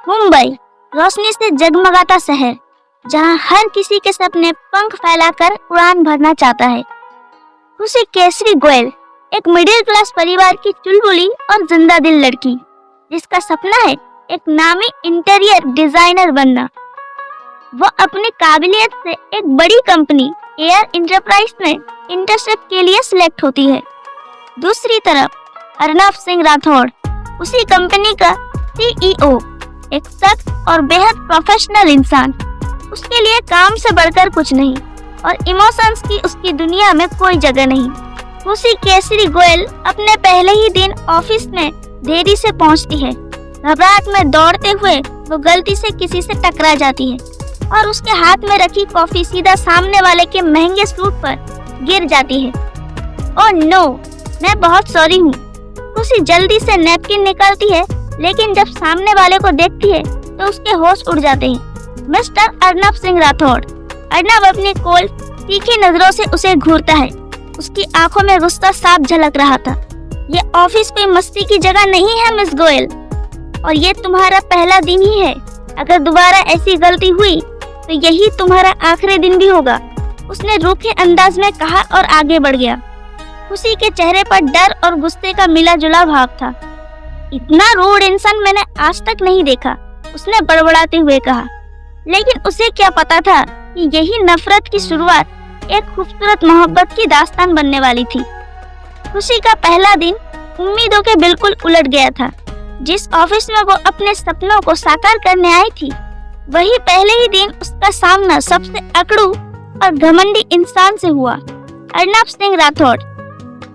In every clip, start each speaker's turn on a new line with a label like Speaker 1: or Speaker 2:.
Speaker 1: मुंबई, रोशनी से जगमगाता शहर, जहां हर किसी के सपने पंख फैलाकर उड़ान भरना चाहता है। खुशी केसरी गोयल एक मिडिल क्लास परिवार की चुलबुली और जिंदा दिल लड़की, जिसका सपना है एक नामी इंटीरियर डिजाइनर बनना। वो अपनी काबिलियत से एक बड़ी कंपनी एयर इंटरप्राइज में इंटर्नशिप के लिए सिलेक्ट होती है। दूसरी तरफ अर्नब सिंह राठौड़, उसी कंपनी का सीईओ, एक सख्त और बेहद प्रोफेशनल इंसान। उसके लिए काम से बढ़कर कुछ नहीं और इमोशंस की उसकी दुनिया में कोई जगह नहीं। खुशी केसरी गोयल अपने पहले ही दिन ऑफिस में देरी से पहुंचती है। घबराहट में दौड़ते हुए वो गलती से किसी से टकरा जाती है और उसके हाथ में रखी कॉफी सीधा सामने वाले के महंगे सूट पर गिर जाती है। ओह नो, मैं बहुत सॉरी हूँ। खुशी जल्दी से नैपकिन निकालती है, लेकिन जब सामने वाले को देखती है तो उसके होश उड़ जाते हैं। मिस्टर अर्नब सिंह राठौड़। अर्नब अपनी कोल्ड तीखी नजरों से उसे घूरता है। उसकी आंखों में गुस्सा साफ झलक रहा था। ये ऑफिस कोई मस्ती की जगह नहीं है मिस गोयल, और ये तुम्हारा पहला दिन ही है। अगर दोबारा ऐसी गलती हुई तो यही तुम्हारा आखिरी दिन भी होगा, उसने रूखे अंदाज में कहा और आगे बढ़ गया। खुशी के चेहरे पर डर और गुस्से का मिला जुला भाव था। इतना रूड इंसान मैंने आज तक नहीं देखा, उसने बड़बड़ाते हुए कहा। लेकिन उसे क्या पता था कि यही नफरत की शुरुआत एक खूबसूरत मोहब्बत की दास्तान बनने वाली थी। खुशी का पहला दिन उम्मीदों के बिल्कुल उलट गया था। जिस ऑफिस में वो अपने सपनों को साकार करने आई थी, वही पहले ही दिन उसका सामना सबसे अकड़ू और घमंडी इंसान से हुआ। अर्नब सिंह राठौड़।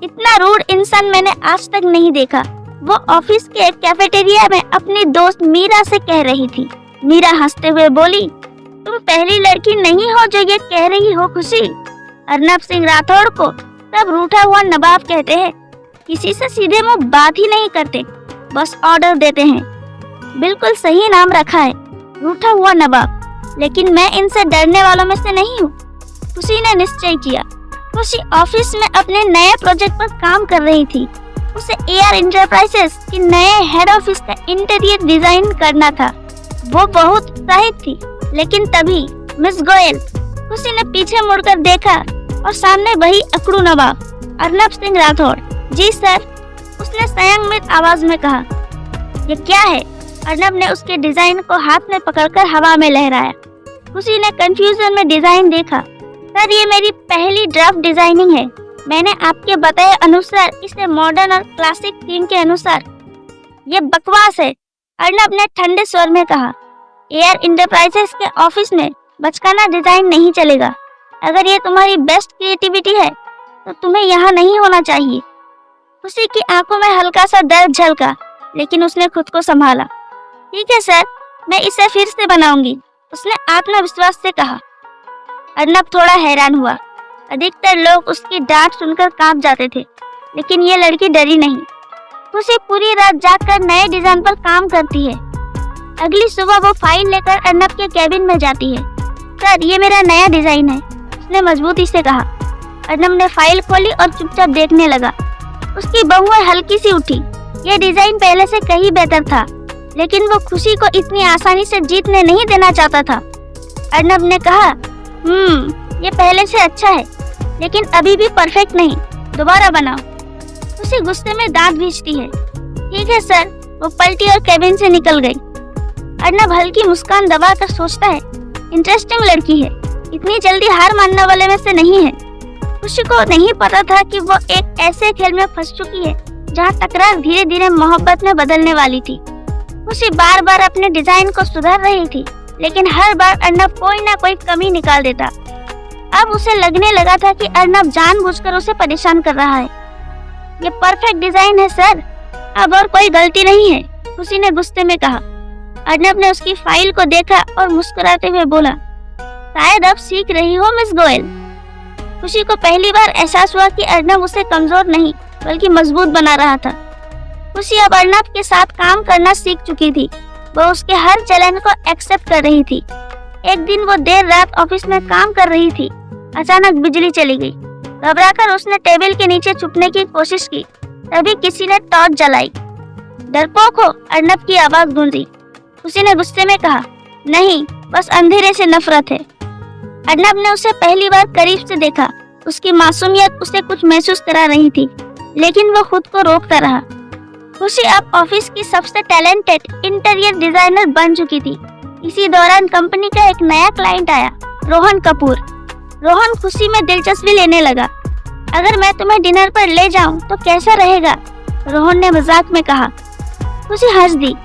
Speaker 1: इतना रूड इंसान मैंने आज तक नहीं देखा, वो ऑफिस के कैफेटेरिया में अपनी दोस्त मीरा से कह रही थी। मीरा हंसते हुए बोली, तुम पहली लड़की नहीं हो जो ये कह रही हो खुशी। अर्नब सिंह राठौड़ को तब रूठा हुआ नवाब कहते हैं। किसी से सीधे मुंह बात ही नहीं करते, बस ऑर्डर देते हैं। बिल्कुल सही नाम रखा है, रूठा हुआ नवाब। लेकिन मैं इनसे डरने वालों में से नहीं हूँ, खुशी ने निश्चय किया। खुशी ऑफिस में अपने नए प्रोजेक्ट पर काम कर रही थी। उसे एयर इंटरप्राइजेस के नए हेड ऑफिस का इंटीरियर डिजाइन करना था। वो बहुत उत्साहित थी, लेकिन तभी मिस गोयल। खुशी ने पीछे मुड़कर देखा और सामने वही अकड़ू नवाब अर्नब सिंह राठौड़। जी सर, उसने संयमित आवाज में कहा। ये क्या है? अर्नब ने उसके डिजाइन को हाथ में पकड़कर हवा में लहराया। खुशी ने कंफ्यूजन में डिजाइन देखा। सर, ये मेरी पहली ड्राफ्ट डिजाइनिंग है। मैंने आपके बताए अनुसार इसे मॉडर्न और क्लासिक थीम के अनुसार। ये बकवास है, अर्नब ने ठंडे स्वर में कहा। एयर इंटरप्राइजेस के ऑफिस में बचकाना डिजाइन नहीं चलेगा। अगर ये तुम्हारी बेस्ट क्रिएटिविटी है तो तुम्हें यहाँ नहीं होना चाहिए। खुशी की आंखों में हल्का सा दर्द झलका, लेकिन उसने खुद को संभाला। ठीक है सर, मैं इसे फिर से बनाऊंगी, उसने आत्मविश्वास से कहा। अर्नब थोड़ा हैरान हुआ। अधिकतर लोग उसकी डांट सुनकर कांप जाते थे, लेकिन ये लड़की डरी नहीं। खुशी पूरी रात जागकर नए डिजाइन पर काम करती है। अगली सुबह वो फाइल लेकर अर्नब के कैबिन में जाती है। सर, ये मेरा नया डिजाइन है, उसने मजबूती से कहा। अर्नब ने फाइल खोली और चुपचाप देखने लगा। उसकी बहुएं हल्की सी उठी। ये डिजाइन पहले से कहीं बेहतर था, लेकिन वो खुशी को इतनी आसानी से जीतने नहीं देना चाहता था। अर्नब ने कहा, ये पहले से अच्छा है, लेकिन अभी भी परफेक्ट नहीं, दोबारा बनाओ। उसे गुस्से में दांत भींचती है। ठीक है सर, वो पलटी और कैबिन से निकल गई। अर्नब हल्की मुस्कान दबाकर सोचता है, इंटरेस्टिंग लड़की है, इतनी जल्दी हार मानने वाले में से नहीं है। खुशी को नहीं पता था कि वो एक ऐसे खेल में फंस चुकी है जहाँ टकरार धीरे धीरे मोहब्बत में बदलने वाली थी। खुशी बार बार अपने डिजाइन को सुधार रही थी, लेकिन हर बार अर्नब कोई ना कोई कमी निकाल देता। अब उसे लगने लगा था कि अर्नब जानबूझकर उसे परेशान कर रहा है। ये परफेक्ट डिजाइन है सर, अब और कोई गलती नहीं है, खुशी ने गुस्से में कहा। अर्नब ने उसकी फाइल को देखा और मुस्कुराते हुए बोला, शायद अब सीख रही हो मिस गोयल। खुशी को पहली बार एहसास हुआ कि अर्नब उसे कमजोर नहीं बल्कि मजबूत बना रहा था। खुशी अब अर्नब के साथ काम करना सीख चुकी थी। वो उसके हर चैलेंज को एक्सेप्ट कर रही थी। एक दिन वो देर रात ऑफिस में काम कर रही थी। अचानक बिजली चली गई। घबराकर उसने टेबल के नीचे छुपने की कोशिश की। तभी किसी ने टॉर्च जलाई। डरपोक हो, अर्नब की आवाज गूंजी। खुशी ने गुस्से में कहा, नहीं, बस अंधेरे से नफरत है। अर्नब ने उसे पहली बार करीब से देखा। उसकी मासूमियत उसे कुछ महसूस करा रही थी, लेकिन वो खुद को रोकता रहा। खुशी अब ऑफिस की सबसे टैलेंटेड इंटीरियर डिजाइनर बन चुकी थी। इसी दौरान कंपनी का एक नया क्लाइंट आया, रोहन कपूर। रोहन खुशी में दिलचस्पी लेने लगा। अगर मैं तुम्हें डिनर पर ले जाऊं तो कैसा रहेगा? रोहन ने मजाक में कहा। खुशी हंस दी,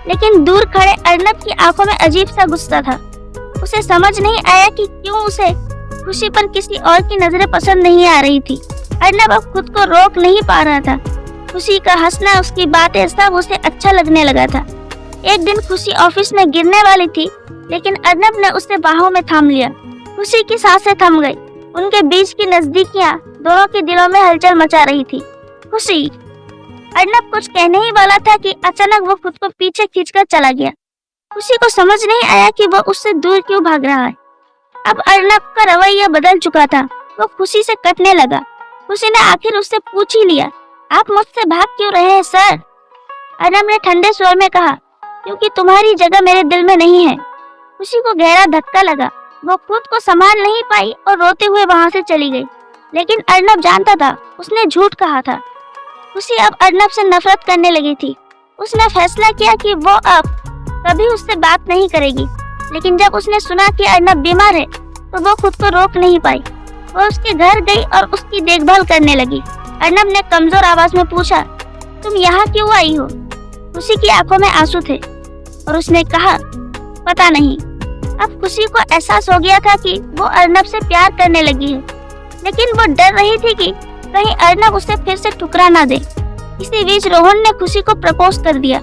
Speaker 1: लेकिन दूर खड़े अर्नब की आंखों में अजीब सा गुस्सा था। उसे समझ नहीं आया कि क्यों उसे खुशी पर किसी और की नजरें पसंद नहीं आ रही थी। अर्नब अब खुद को रोक नहीं पा रहा था। खुशी का हंसना, उसकी बातें सब उसे अच्छा लगने लगा था। एक दिन खुशी ऑफिस में गिरने वाली थी, लेकिन अर्नब ने उसे बाहों में थाम लिया। खुशी की सांसें थम गई। उनके बीच की नजदीकियां दोनों के दिलों में हलचल मचा रही थी। खुशी, अर्नब कुछ कहने ही वाला था कि अचानक वो खुद को पीछे खींचकर चला गया। खुशी को समझ नहीं आया कि वो उससे दूर क्यों भाग रहा है। अब अर्नब का रवैया बदल चुका था। वो खुशी से कटने लगा। खुशी ने आखिर उससे पूछ ही लिया, आप मुझसे भाग क्यों रहे हैं सर? अर्नब ने ठंडे स्वर में कहा, क्योंकि तुम्हारी जगह मेरे दिल में नहीं है। खुशी को गहरा धक्का लगा। वो खुद को संभाल नहीं पाई और रोते हुए वहां से चली गई। लेकिन अर्नब जानता था उसने झूठ कहा था। खुशी अब अर्नब से नफरत करने लगी थी। उसने फैसला किया कि वो अब कभी उससे बात नहीं करेगी। लेकिन जब उसने सुना कि अर्नब बीमार है तो वो खुद को रोक नहीं पाई। वो उसके घर गई और उसकी देखभाल करने लगी। अर्नब ने कमजोर आवाज में पूछा, तुम यहाँ क्यों आई हो? खुशी की आंखों में आंसू थे और उसने कहा, पता नहीं। अब खुशी को एहसास हो गया था कि वो अर्नब से प्यार करने लगी है, लेकिन वो डर रही थी कि कहीं अर्नब उसे फिर से ठुकरा ना दे। इसी बीच रोहन ने खुशी को प्रपोज कर दिया।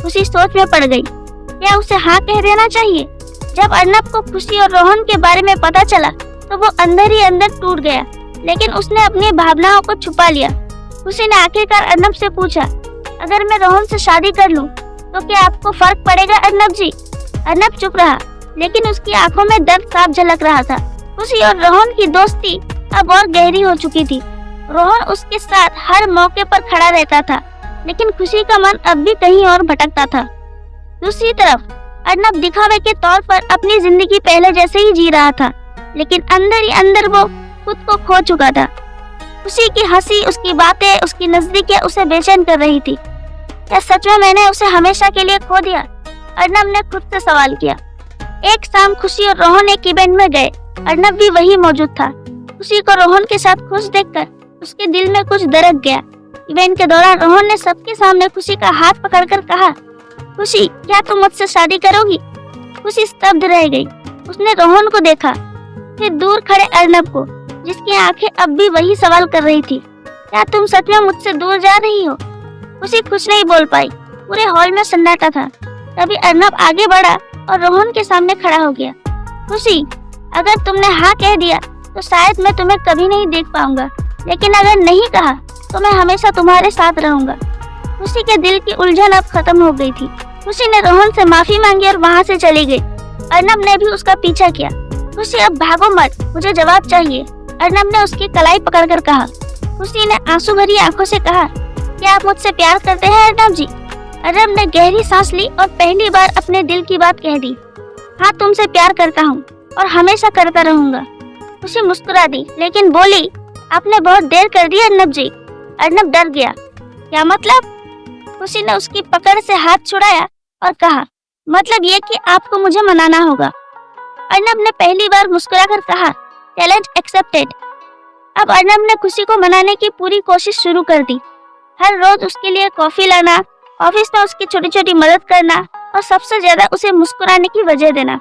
Speaker 1: खुशी सोच में पड़ गई, क्या उसे हाँ कह देना चाहिए? जब अर्नब को खुशी और रोहन के बारे में पता चला तो वो अंदर ही अंदर टूट गया, लेकिन उसने अपनी भावनाओं को छुपा लिया। खुशी ने आखिरकार अर्नब से पूछा, अगर मैं रोहन से शादी कर लूं तो क्या आपको फर्क पड़ेगा अर्नब जी? अर्नब चुप रहा, लेकिन उसकी आंखों में दर्द साफ झलक रहा था। खुशी और रोहन की दोस्ती अब और गहरी हो चुकी थी। रोहन उसके साथ हर मौके पर खड़ा रहता था, लेकिन खुशी का मन अब भी कहीं और भटकता था। दूसरी तरफ अर्नब दिखावे के तौर पर अपनी जिंदगी पहले जैसे ही जी रहा था, लेकिन अंदर ही अंदर वो खुद को खो चुका था। खुशी की हंसी, उसकी बातें, उसकी नजदीकियां उसे बेचैन कर रही थी। क्या सच में मैंने उसे हमेशा के लिए खो दिया? अर्नब ने खुद से सवाल किया। एक शाम खुशी और रोहन एक इवेंट में गए। अर्नब भी वही मौजूद था। खुशी को रोहन के साथ खुश देखकर उसके दिल में कुछ दरक गया। इवेंट के दौरान रोहन ने सबके सामने खुशी का हाथ पकड़कर कहा, खुशी, क्या तुम मुझसे शादी करोगी? खुशी स्तब्ध रह गई। उसने रोहन को देखा, फिर दूर खड़े अर्नब को, जिसकी आंखें अब भी वही सवाल कर रही थी, क्या तुम सच में मुझसे दूर जा रही हो? खुशी कुछ नहीं बोल पाई। पूरे हॉल में सन्नाटा था। तभी अर्नब आगे बढ़ा और रोहन के सामने खड़ा हो गया। खुशी, अगर तुमने हाँ कह दिया तो शायद मैं तुम्हें कभी नहीं देख पाऊंगा, लेकिन अगर नहीं कहा तो मैं हमेशा तुम्हारे साथ रहूंगा। खुशी के दिल की उलझन अब खत्म हो गई थी। खुशी ने रोहन से माफी मांगी और वहां से चली गई। अर्नब ने भी उसका पीछा किया। खुशी, अब भागो मत, मुझे जवाब चाहिए, अर्नब ने उसकी कलाई पकड़कर कहा। खुशी ने आंसू भरी आंखों से कहा, क्या आप मुझसे प्यार करते हैं अर्नब जी? अर्नब ने गहरी सांस ली और पहली बार अपने दिल की बात कह दी। हाँ, तुमसे प्यार करता हूँ और हमेशा करता रहूंगा। खुशी मुस्कुरा दी, लेकिन बोली, आपने बहुत देर कर दी अर्नब जी। अर्नब डर गया। क्या मतलब? खुशी ने उसकी पकड़ से हाथ छुड़ाया और कहा, मतलब ये कि आपको मुझे मनाना होगा। अर्नब ने पहली बार मुस्कुराकर कहा, चैलेंज एक्सेप्टेड। अब अर्नब ने खुशी को मनाने की पूरी कोशिश शुरू कर दी। हर रोज उसके लिए कॉफी लाना, ऑफिस में उसकी छोटी छोटी मदद करना और सबसे ज्यादा उसे मुस्कुराने की वजह देना।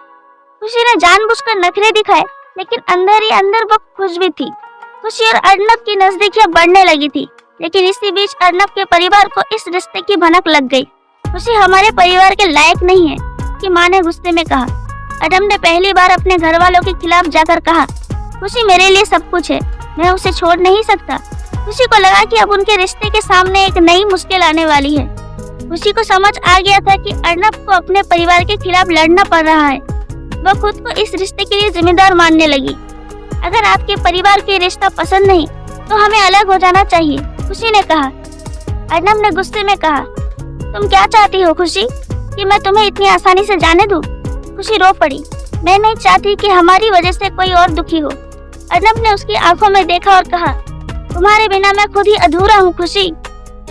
Speaker 1: खुशी ने जानबूझकर नखरे दिखाए, लेकिन अंदर ही अंदर वो खुश भी थी। खुशी और अर्नब की नजदीकियां बढ़ने लगी थी, लेकिन इसी बीच अर्नब के परिवार को इस रिश्ते की भनक लग गई। खुशी हमारे परिवार के लायक नहीं है, कि माँ ने गुस्से में कहा। अर्नब ने पहली बार अपने घर वालों के खिलाफ जाकर कहा, खुशी मेरे लिए सब कुछ है, मैं उसे छोड़ नहीं सकता। खुशी को लगा कि अब उनके रिश्ते के सामने एक नई मुश्किल आने वाली है। खुशी को समझ आ गया था कि अर्नब को अपने परिवार के खिलाफ लड़ना पड़ रहा है। वह खुद को इस रिश्ते के लिए जिम्मेदार मानने लगी। अगर आपके परिवार के रिश्ता पसंद नहीं तो हमें अलग हो जाना चाहिए, खुशी ने कहा। अर्नब ने गुस्से में कहा, तुम क्या चाहती हो खुशी? कि मैं तुम्हें इतनी आसानी से जाने दूं? खुशी रो पड़ी। मैं नहीं चाहती कि हमारी वजह से कोई और दुखी हो। अर्नब ने उसकी आंखों में देखा और कहा, तुम्हारे बिना मैं खुद ही अधूरा हूँ खुशी।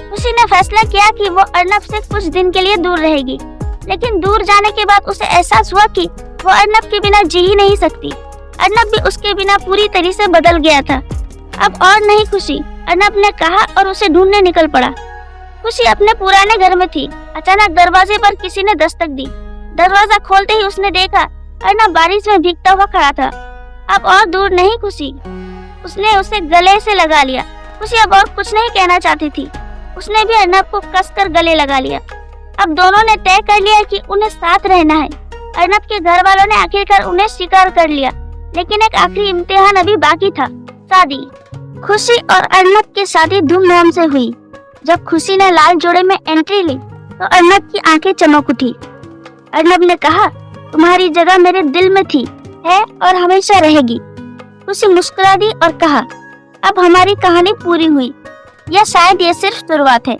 Speaker 1: खुशी ने फैसला किया कि वो अर्नब से कुछ दिन के लिए दूर रहेगी, लेकिन दूर जाने के बाद उसे एहसास हुआ कि वो अर्नब के बिना जी ही नहीं सकती। अर्नब भी उसके बिना पूरी तरह से बदल गया था। अब और नहीं खुशी, अर्नब ने कहा और उसे ढूंढने निकल पड़ा। खुशी अपने पुराने घर में थी। अचानक दरवाजे पर किसी ने दस्तक दी। दरवाजा खोलते ही उसने देखा अर्नब बारिश में भीगता हुआ खड़ा था। अब और दूर नहीं खुशी। उसने उसे गले से लगा लिया। खुशी अब और कुछ नहीं कहना चाहती थी। उसने भी अर्नब को कसकर गले लगा लिया। अब दोनों ने तय कर लिया कि उन्हें साथ रहना है। अर्नब के घर वालों ने आखिरकार उन्हें स्वीकार कर लिया, लेकिन एक आखिरी इम्तिहान अभी बाकी था, शादी। खुशी और अर्नब की शादी धूमधाम से हुई। जब खुशी ने लाल जोड़े में एंट्री ली तो अर्नब की आंखें चमक उठी। अर्नब ने कहा, तुम्हारी जगह मेरे दिल में थी, है और हमेशा रहेगी। खुशी मुस्कुरा दी और कहा, अब हमारी कहानी पूरी हुई, या शायद ये सिर्फ शुरुआत है।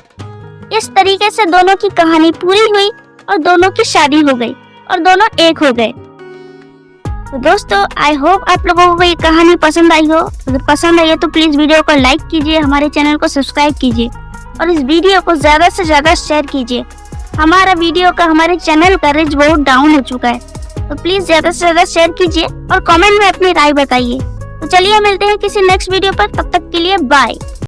Speaker 1: इस तरीके से दोनों की कहानी पूरी हुई और दोनों की शादी हो गई और दोनों एक हो गए। तो दोस्तों, आई होप आप लोगों को ये कहानी पसंद आई हो। अगर पसंद आई हो तो प्लीज वीडियो को लाइक कीजिए, हमारे चैनल को सब्सक्राइब कीजिए और इस वीडियो को ज्यादा से ज्यादा शेयर कीजिए। हमारे चैनल का रीच बहुत डाउन हो चुका है, तो प्लीज ज्यादा से ज्यादा शेयर कीजिए और कमेंट में अपनी राय बताइए। तो चलिए मिलते हैं किसी नेक्स्ट वीडियो पर, तब तक के लिए बाय।